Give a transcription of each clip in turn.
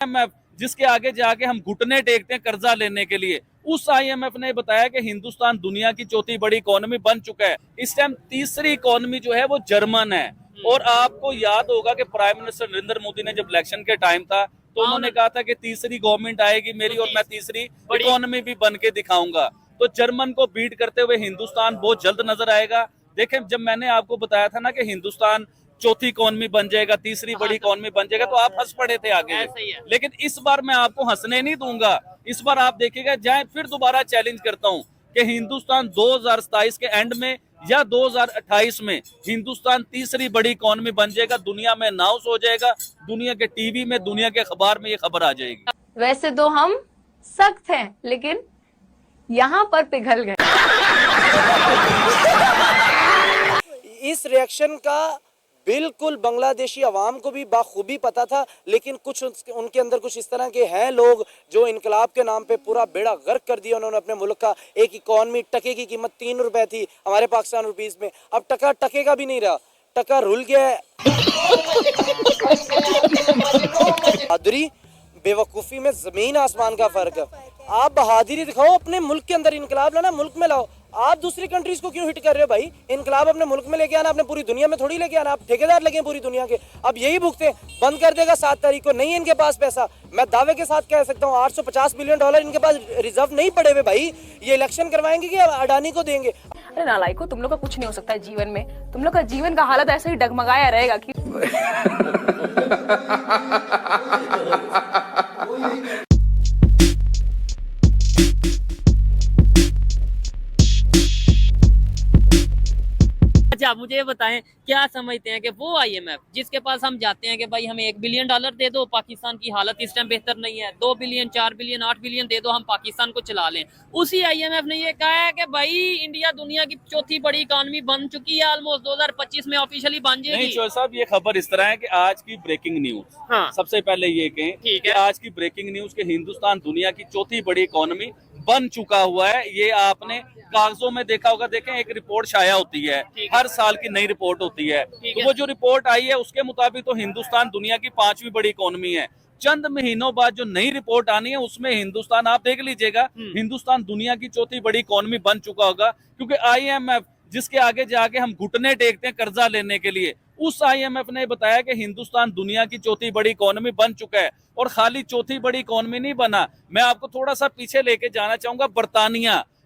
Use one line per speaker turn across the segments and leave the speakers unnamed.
IMF जिसके आगे जाके हम घुटने टेकते हैं कर्जा लेने के लिए, उस IMF ने बताया कि हिंदुस्तान दुनिया की चौथी बड़ी इकोनॉमी बन चुका है। इस टाइम तीसरी इकोनॉमी जो है वो जर्मन है। और आपको याद होगा कि प्राइम मिनिस्टर नरेंद्र मोदी ने जब इलेक्शन के टाइम था तो उन्होंने कहा था कि तीसरी गवर्नमेंट आएगी मेरी और मैं तीसरी इकोनॉमी भी बन के दिखाऊंगा। तो जर्मन को बीट करते हुए हिंदुस्तान बहुत जल्द नजर आएगा। देखें, जब मैंने आपको बताया था ना कि हिंदुस्तान चौथी इकोनॉमी बन जाएगा, तीसरी बड़ी इकोनॉमी बन जाएगा, तो आप हंस पड़े थे आगे। लेकिन इस बार मैं आपको हंसने नहीं दूंगा। इस बार आप देखिएगा, जाए फिर दोबारा चैलेंज करता हूं कि हिंदुस्तान 2027 के एंड में या 2028 में हिंदुस्तान तीसरी बड़ी इकोनॉमी बन जाएगा, दुनिया में अनाउंस हो जाएगा, दुनिया के टीवी में, दुनिया के अखबार में ये खबर आ जाएगी।
वैसे तो हम सख्त हैं, लेकिन यहाँ पर पिघल गए।
इस रिएक्शन का बिल्कुल बांग्लादेशी अवाम को भी बाखूबी पता था, लेकिन कुछ उनके अंदर कुछ इस तरह के हैं लोग जो इनकलाब के नाम पे पूरा बेड़ा गर्क कर दिया उन्होंने अपने मुल्क का। एक इकॉनमी, टके की कीमत 3 रुपए थी हमारे पाकिस्तान रुपीस में, अब टका टके का भी नहीं रहा, टका रुल गया है। बहादुरी बेवकूफ़ी में ज़मीन आसमान का फ़र्क है। आप बहादुरी दिखाओ, अपने मुल्क के अंदर इनकलाब लाना, मुल्क में लाओ। आप दूसरी कंट्रीज को क्यों हिट कर रहे हो भाई? इनकलाब अपने मुल्क में लेके आना, अपने पूरी दुनिया में थोड़ी लेके आना। आप ठेकेदार लगे पूरी दुनिया के। अब यही भुगते बंद कर देगा 7 तारीख को। नहीं इनके पास पैसा, मैं दावे के साथ कह सकता हूँ $850 बिलियन इनके पास रिजर्व नहीं पड़े हुए भाई। ये इलेक्शन करवाएंगे कि अडानी को देंगे?
अरे नालायको, तुम लोग का कुछ नहीं हो सकता है जीवन में। तुम लोग का जीवन का हालत ऐसे ही डगमगाया रहेगा कि
अच्छा, मुझे ये बताएं, क्या समझते हैं कि वो IMF जिसके पास हम जाते हैं कि भाई हमें $1 बिलियन दे दो, पाकिस्तान की हालत इस टाइम बेहतर नहीं है, 2 बिलियन 4 बिलियन 8 बिलियन दे दो, हम पाकिस्तान को चला लें, उसी IMF ने ये कहा है कि भाई इंडिया दुनिया की चौथी बड़ी इकोनॉमी बन चुकी है, ऑलमोस्ट 2025 में ऑफिशियली बन जाएगी।
नहीं चौधरी साहब, ये खबर इस तरह है कि आज की ब्रेकिंग न्यूज,
हाँ।
सबसे पहले ये कहें कि आज की ब्रेकिंग न्यूज के हिंदुस्तान दुनिया की चौथी बड़ी इकोनॉमी बन चुका हुआ है। ये आपने कागजों में देखा होगा। देखें, एक रिपोर्ट शाया होती है, हर साल की नई रिपोर्ट होती है। तो वो जो रिपोर्ट आई है उसके मुताबिक तो हिंदुस्तान दुनिया की 5वीं बड़ी इकोनॉमी है। चंद महीनों बाद जो नई रिपोर्ट आनी है उसमें हिंदुस्तान, आप देख लीजिएगा, हिंदुस्तान दुनिया की चौथी बड़ी इकोनॉमी बन चुका होगा। क्योंकि IMF जिसके आगे जाके हम घुटने टेकते हैं कर्जा लेने के लिए, उस IMF ने बताया कि हिंदुस्तान दुनिया की चौथी बड़ी इकोनॉमी बन चुका है। और खाली चौथी बड़ी इकोनॉमी नहीं बना, मैं आपको थोड़ा सा पीछे लेके जाना चाहूंगा।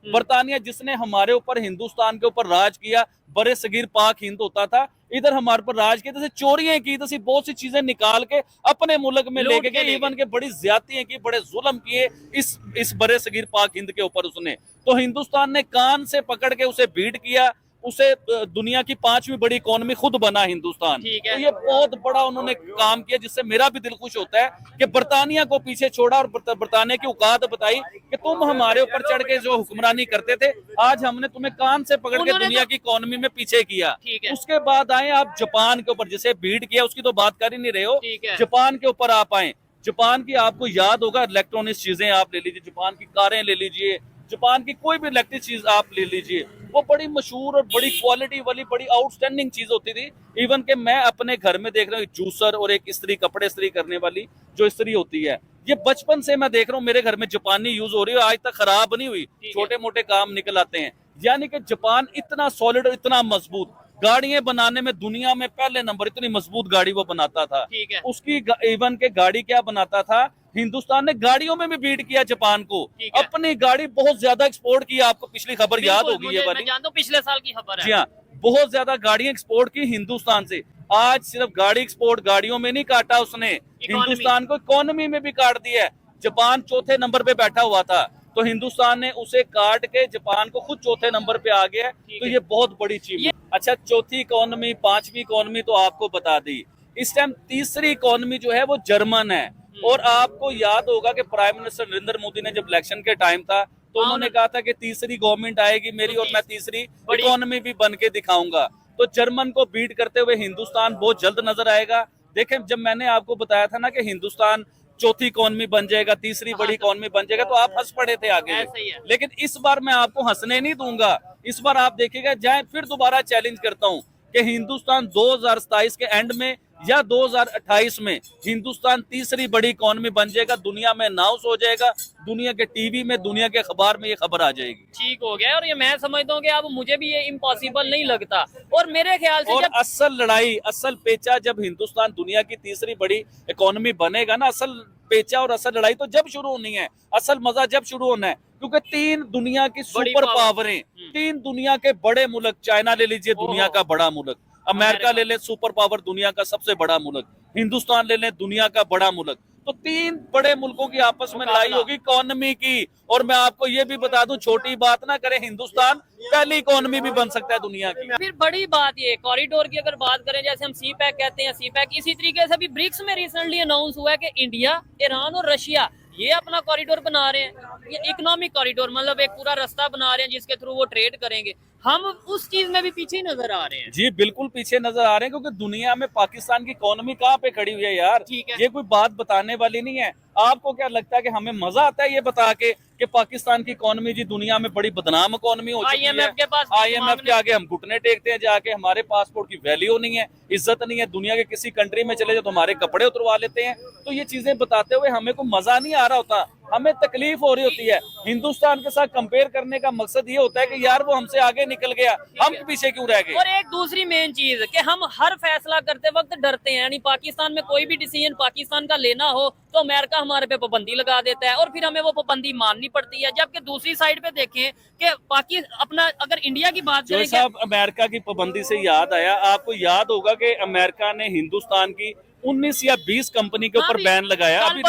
बरतानिया जिसने हमारे ऊपर, हिंदुस्तान के ऊपर राज किया, बड़े सगीर पाक हिंद होता था, इधर हमारे पर राज किया, जैसे चोरियां की, जैसे बहुत सी चीजें निकाल के अपने मुल्क में लेके गए, इवन के बड़ी ज्यादतियां की, बड़े जुल्म किए इस बड़े सगीर पाक हिंद के ऊपर उसने। तो हिंदुस्तान ने कान से पकड़ के उसे बीट किया, उसे दुनिया की 5वीं बड़ी इकोनॉमी खुद बना हिंदुस्तान। तो ये बहुत बड़ा उन्होंने काम किया, जिससे मेरा भी दिल खुश होता है कि बरतानिया को पीछे छोड़ा और बरतानिया की औकात बताई कि तुम हमारे ऊपर चढ़ के जो हुक्मरानी करते थे, आज हमने तुम्हें कान से पकड़ के दुनिया की इकोनॉमी में पीछे किया। उसके बाद आए आप जापान के ऊपर, जिसे बीट किया उसकी तो बात कर ही नहीं रहे हो, जापान के ऊपर आप आए। जापान की आपको याद होगा, इलेक्ट्रॉनिक चीजें आप ले लीजिए, जापान की कारें ले लीजिए, जापान की कोई भी इलेक्ट्रिक चीज आप ले लीजिए, वो बड़ी मशहूर और बड़ी क्वालिटी वाली, बड़ी आउटस्टैंडिंग चीज होती थी। इवन के मैं अपने घर में देख रहा हूँ जूसर और एक इस्त्री, कपड़े इस्त्री करने वाली जो इस्त्री होती है, ये बचपन से मैं देख रहा हूँ मेरे घर में जापानी यूज हो रही है, आज तक खराब नहीं हुई, छोटे मोटे काम निकल आते हैं। यानी कि जापान इतना सॉलिड और इतना मजबूत, गाड़ियां बनाने में दुनिया में पहले नंबर, इतनी मजबूत गाड़ी वो बनाता था। उसकी इवन के गाड़ी क्या बनाता था, हिंदुस्तान ने गाड़ियों में भी बीट किया जापान को, अपनी गाड़ी बहुत ज्यादा एक्सपोर्ट की। आपको पिछली खबर याद होगी ये वाली,
मैं जानता हूं, पिछले साल की खबर है।
जी हाँ, बहुत ज्यादा गाड़ियां एक्सपोर्ट की हिंदुस्तान से। आज सिर्फ गाड़ी एक्सपोर्ट, गाड़ियों में नहीं काटा उसने, हिंदुस्तान को इकोनॉमी में भी काट दिया है। जापान चौथे नंबर पे बैठा हुआ था, तो हिंदुस्तान ने उसे काट के जापान को खुद चौथे नंबर पे आ गया। तो ये बहुत बड़ी चीज है। अच्छा, चौथी इकोनॉमी, 5वीं इकोनॉमी तो आपको बता दी। इस टाइम तीसरी इकोनॉमी जो है वो जर्मन है। और आपको याद होगा कि प्राइम मिनिस्टर नरेंद्र मोदी ने जब इलेक्शन के टाइम था तो उन्होंने कहा था कि तीसरी गवर्नमेंट आएगी मेरी और मैं तीसरी इकोनॉमी भी बन के दिखाऊंगा। तो जर्मन को बीट करते हुए हिंदुस्तान बहुत जल्द नजर आएगा। देखें, जब मैंने आपको बताया था ना कि हिंदुस्तान चौथी इकोनॉमी बन जाएगा, तीसरी बड़ी इकोनॉमी बन जाएगा, तो आप हंस पड़े थे आगे। लेकिन इस बार मैं आपको हंसने नहीं दूंगा। इस बार आप देखिएगा, जाए फिर दोबारा चैलेंज करता हूँ कि हिंदुस्तान 2027 के एंड में या 2028 में हिंदुस्तान तीसरी बड़ी इकोनॉमी बन जाएगा, दुनिया में अनाउंस हो जाएगा, दुनिया के टीवी में, दुनिया के अखबार में ये खबर आ जाएगी।
ठीक हो गया। और ये मैं समझता हूँ कि अब मुझे भी ये इम्पॉसिबल नहीं लगता। और मेरे ख्याल से
और
जब
असल लड़ाई, असल पेचा जब हिंदुस्तान दुनिया की तीसरी बड़ी इकोनॉमी बनेगा ना, असल पेचा और असल लड़ाई तो जब शुरू होनी है, असल मजा जब शुरू होना है, क्योंकि 3 दुनिया की सुपर पावरें, 3 दुनिया के बड़े मुल्क, चाइना ले लीजिए दुनिया का बड़ा मुल्क, अमेरिका ले ले सुपर पावर दुनिया का सबसे बड़ा मुल्क, हिंदुस्तान ले ले दुनिया का बड़ा मुल्क, तो 3 बड़े मुल्कों की आपस में लड़ाई होगी इकोनॉमी की। और मैं आपको ये भी बता दूं, छोटी बात ना करें, हिंदुस्तान पहली इकोनॉमी भी बन सकता है दुनिया की।
फिर बड़ी बात ये कॉरिडोर की अगर बात करें, जैसे हम सी पैक कहते हैं, सी पैक, इसी तरीके से भी ब्रिक्स में रिसेंटली अनाउंस हुआ है कि इंडिया, ईरान और रशिया ये अपना कॉरिडोर बना रहे हैं, ये इकोनॉमिक कॉरिडोर, मतलब एक पूरा रास्ता बना रहे हैं जिसके थ्रू वो ट्रेड करेंगे। हम उस चीज में भी पीछे नजर आ रहे हैं।
जी बिल्कुल पीछे नजर आ रहे हैं, क्योंकि दुनिया में पाकिस्तान की इकोनॉमी कहाँ पे खड़ी हुई है यार, ये कोई बात बताने वाली नहीं है। आपको क्या लगता है कि हमें मजा आता है ये बता के कि पाकिस्तान की इकोनॉमी जी दुनिया में बड़ी बदनाम इकोनॉमी हो चुकी है, IMF के आगे हम घुटने टेकते हैं जाके, हमारे पासपोर्ट की वैल्यू नहीं है, इज्जत नहीं है, दुनिया के किसी कंट्री में चले जाओ तो हमारे कपड़े उतरवा लेते हैं। तो ये चीजें बताते हुए हमें को मजा नहीं आ रहा होता, हमें तकलीफ हो रही होती है। हिंदुस्तान के साथ कंपेयर करने का मकसद ये होता है कि यार वो हमसे आगे निकल गया, हम पीछे क्यों रह गए।
और एक दूसरी मेन चीज कि हम हर फैसला करते वक्त डरते हैं, यानी पाकिस्तान में कोई भी डिसीजन पाकिस्तान का लेना हो तो अमेरिका हमारे पे पाबंदी लगा देता है और फिर हमें वो पाबंदी माननी पड़ती है। जबकि दूसरी साइड पे देखें कि पाकिस्तान अपना, अगर इंडिया की बात करें,
साहब अमेरिका की पाबंदी से याद आया, आपको याद होगा कि अमेरिका ने हिंदुस्तान की 19 या 20 कंपनी के ऊपर बैन लगाया। अभी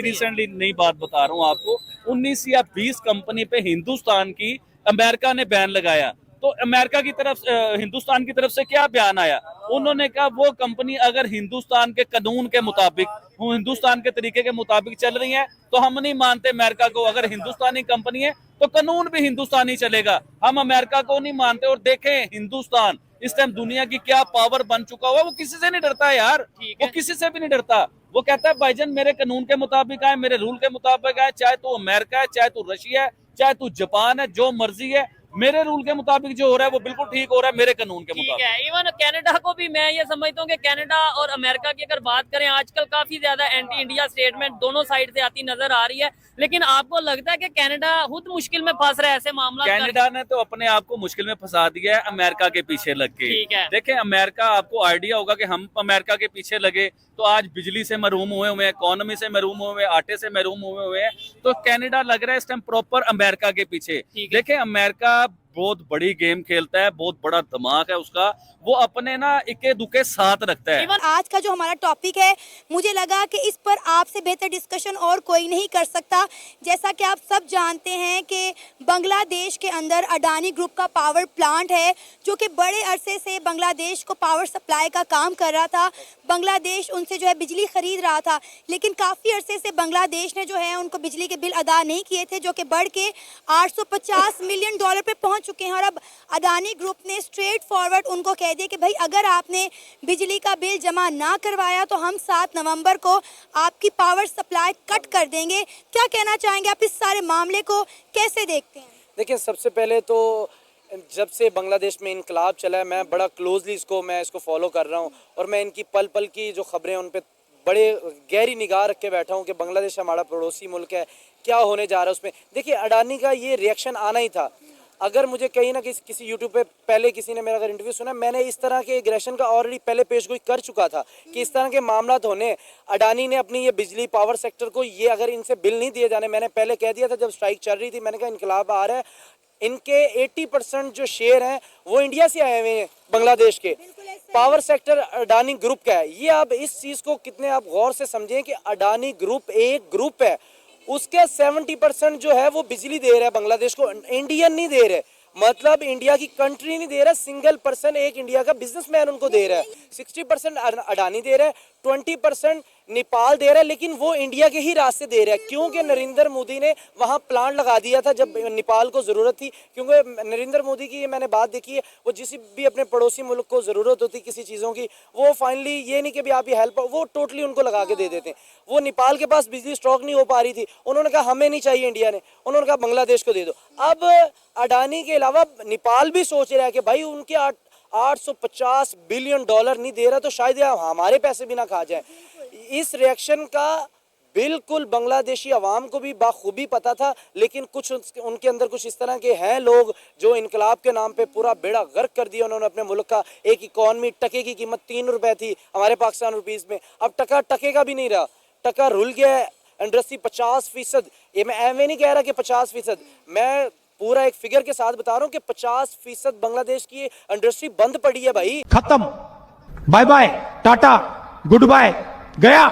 रिसेंटली नई बात बता रहा हूँ आपको, 19 या 20 कंपनी पे हिंदुस्तान की अमेरिका ने बैन लगाया। तो अमेरिका की तरफ, हिंदुस्तान की तरफ से क्या बयान आया, उन्होंने कहा वो कंपनी अगर हिंदुस्तान के कानून के मुताबिक, हिंदुस्तान के तरीके के मुताबिक चल रही है तो हम नहीं मानते अमेरिका को। अगर हिंदुस्तानी कंपनी है तो कानून भी हिंदुस्तानी चलेगा, हम अमेरिका को नहीं मानते। और देखें हिंदुस्तान इस टाइम दुनिया की क्या पावर बन चुका हुआ, वो किसी से नहीं डरता है यार, वो किसी से भी नहीं डरता। वो कहता है भाईजान मेरे कानून के मुताबिक आए, मेरे रूल के मुताबिक आए, चाहे तो अमेरिका है, चाहे तो रशिया है, चाहे तो जापान है, जो मर्जी है, मेरे रूल के मुताबिक जो हो रहा है वो बिल्कुल ठीक हो रहा है, मेरे कानून के मुताबिक।
ठीक है। इवन कनाडा को भी मैं ये समझता हूँ कि कनाडा और अमेरिका की अगर बात करें, आजकल काफी ज्यादा एंटी इंडिया स्टेटमेंट दोनों साइड से आती नजर आ रही है, लेकिन आपको लगता है कि कनाडा खुद मुश्किल में फंस रहा है ऐसे मामला?
कनाडा ने तो अपने आप को मुश्किल में फंसा दिया है अमेरिका के पीछे लग के।
ठीक है।
देखें अमेरिका, आपको आइडिया होगा कि हम अमेरिका के पीछे लगे तो आज बिजली से महरूम हुए हैं, इकोनॉमी से महरूम हुए हैं, आटे से महरूम हुए हैं, तो कनाडा लग रहा है इस टाइम प्रॉपर अमेरिका के पीछे। देखें अमेरिका बहुत बड़ी गेम खेलता है, बहुत बड़ा दिमाग है उसका, वो अपने ना इक्के दुक्के साथ रखता है।
आज का जो हमारा टॉपिक है, मुझे लगा कि इस पर आपसे बेहतर डिस्कशन और कोई नहीं कर सकता। जैसा कि आप सब जानते हैं कि बांग्लादेश के अंदर अडानी ग्रुप का पावर प्लांट है, जो कि बड़े अरसे से बांग्लादेश को पावर सप्लाई का काम कर रहा था। बांग्लादेश उनसे जो है बिजली खरीद रहा था, लेकिन काफ़ी अरसे से बांग्लादेश ने जो है उनको बिजली के बिल अदा नहीं किए थे, जो कि बढ़ के $850 मिलियन पे पहुंच चुके हैं। और अब अडानी ग्रुप ने स्ट्रेट फॉरवर्ड उनको कह दिया कि भाई अगर आपने बिजली का बिल जमा ना करवाया तो हम 7 नवंबर को आपकी पावर सप्लाई कट कर देंगे। क्या कहना चाहेंगे आप, इस सारे मामले को कैसे देखते हैं?
देखिए सबसे पहले तो जब से बांग्लादेश में इनकलाब चला है, मैं बड़ा क्लोजली इसको फॉलो कर रहा हूँ और मैं इनकी पल पल की जो खबरें उन पर बड़े गहरी निगाह रख के बैठा हूँ कि बांग्लादेश हमारा पड़ोसी मुल्क है, क्या होने जा रहा है उसमें। देखिए अडानी का ये रिएक्शन आना ही था। अगर मुझे कहीं ना किसी यूट्यूब पे पहले किसी ने मेरा अगर इंटरव्यू सुना, मैंने इस तरह के एग्रेशन का ऑलरेडी पहले पेशगोई कर चुका था कि इस तरह के मामला होने, अडानी ने अपनी ये बिजली पावर सेक्टर को, ये अगर इनसे बिल नहीं दिए जाने, मैंने पहले कह दिया था जब स्ट्राइक चल रही थी, मैंने कहा इनकलाब आ रहा है, इनके 80% जो शेयर हैं वो इंडिया से आए हुए हैं, बांग्लादेश के पावर सेक्टर अडानी ग्रुप का है। ये आप इस चीज़ को कितने आप गौर से समझें कि अडानी ग्रुप एक ग्रुप है, उसके 70% जो है वो बिजली दे रहा है बांग्लादेश को, इंडियन नहीं दे रहे, मतलब इंडिया की कंट्री नहीं दे रहा, सिंगल पर्सन एक इंडिया का बिजनेसमैन उनको दे रहा है। 60% अडानी दे रहा है, 20% नेपाल दे रहा है, लेकिन वो इंडिया के ही रास्ते दे रहा है, क्योंकि नरेंद्र मोदी ने वहाँ प्लांट लगा दिया था जब नेपाल को ज़रूरत थी। क्योंकि नरेंद्र मोदी की मैंने बात देखी है, वो जिस भी अपने पड़ोसी मुल्क को ज़रूरत होती किसी चीज़ों की, वो फाइनली ये नहीं कि भी आप ये हेल्प, वो टोटली उनको लगा के दे देते हैं। वो नेपाल के पास बिजली स्टॉक नहीं हो पा रही थी, उन्होंने कहा हमें नहीं चाहिए इंडिया ने, उन्होंने कहा बांग्लादेश को दे दो। अब अडानी के अलावा नेपाल भी सोच रहा है कि भाई उनके $850 बिलियन नहीं दे रहा, तो शायद ये हमारे पैसे भी ना खा जाए। इस रिएक्शन का बिल्कुल बांग्लादेशी अवाम को भी बाखूबी पता था, लेकिन कुछ उनके अंदर कुछ इस तरह के हैं लोग जो इनकलाब के नाम पे पूरा बेड़ा गर्क कर दिया उन्होंने अपने मुल्क का। एक इकॉनमी, टके की कीमत 3 रुपए थी हमारे पाकिस्तान रुपीस में, अब टका टके का भी नहीं रहा, टका रुल गया है। इंडस्ट्री 50%, ये मैं एवं नहीं कह रहा कि 50%, मैं पूरा एक फिगर के साथ बता रहा हूँ कि 50% बांग्लादेश की इंडस्ट्री बंद पड़ी है भाई।
खत्म, बाय बाय, टाटा, गुड बाय, गया।